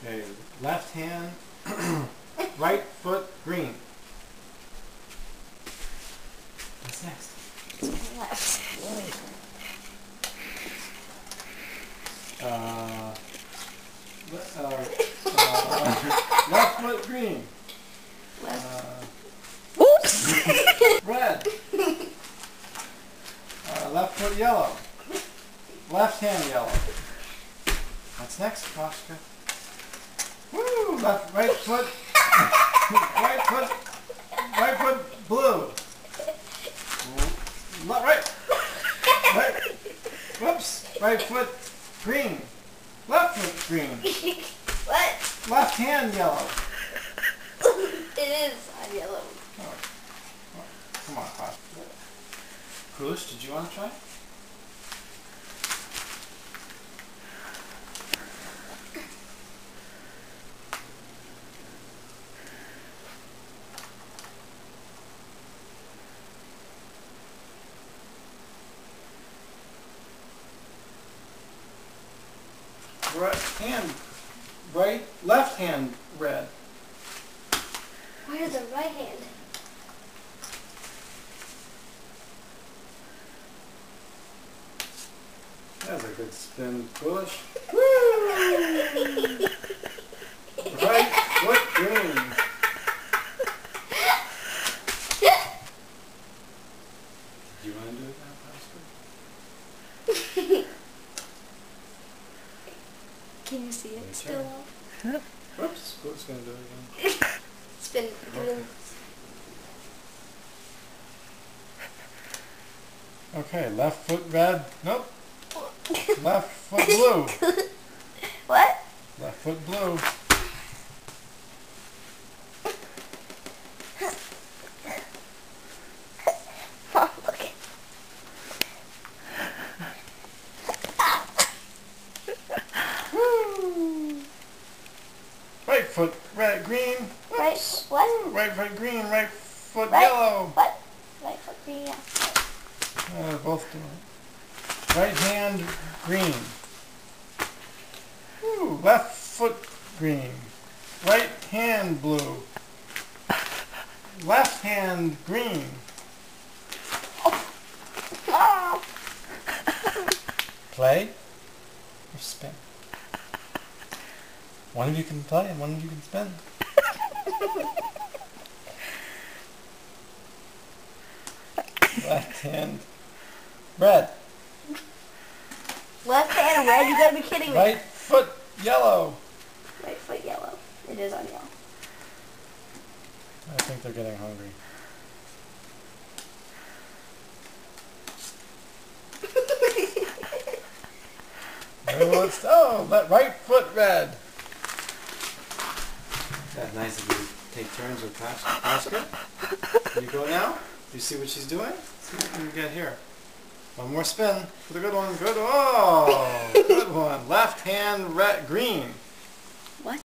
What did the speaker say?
Okay, left hand, right foot green. What's next? Left. Left foot green. Left. Oops! Red. Left foot yellow. Left hand yellow. What's next, Oscar? Woo! Right foot blue. Right foot green. Left foot green. What? Left hand yellow. It is on yellow. Oh. Come on, Oscar. Coolest, did you want to try? Left hand red. Where's the right hand? That's a good spin, Coolish. Woo! Right foot green. Do you want to do it now, Oscar? Can you see it Your still? turn. Whoops, Coolish going to do it again. Spin blue. Okay, left foot red. Nope. Left foot blue. What? Left foot blue. Mom, look at. Woo! Right foot red, green. Right, Oops. what? Woo! Right foot green. Right foot Right, yellow. what? Right foot green, yeah. Both doing it. Right hand green. Woo! Left foot green. Right hand blue. Left hand green. Oh. Play or spin? One of you can play and one of you can spin. Left hand red. Left hand red? You gotta be kidding me. Right foot yellow. Right foot yellow. It is on yellow. I think they're getting hungry. Right foot red. That's nice of you to take turns with Oscar. You go now. You see what she's doing? See what you can get here. One more spin for the good one. Good. Oh, good one. Left hand red, green.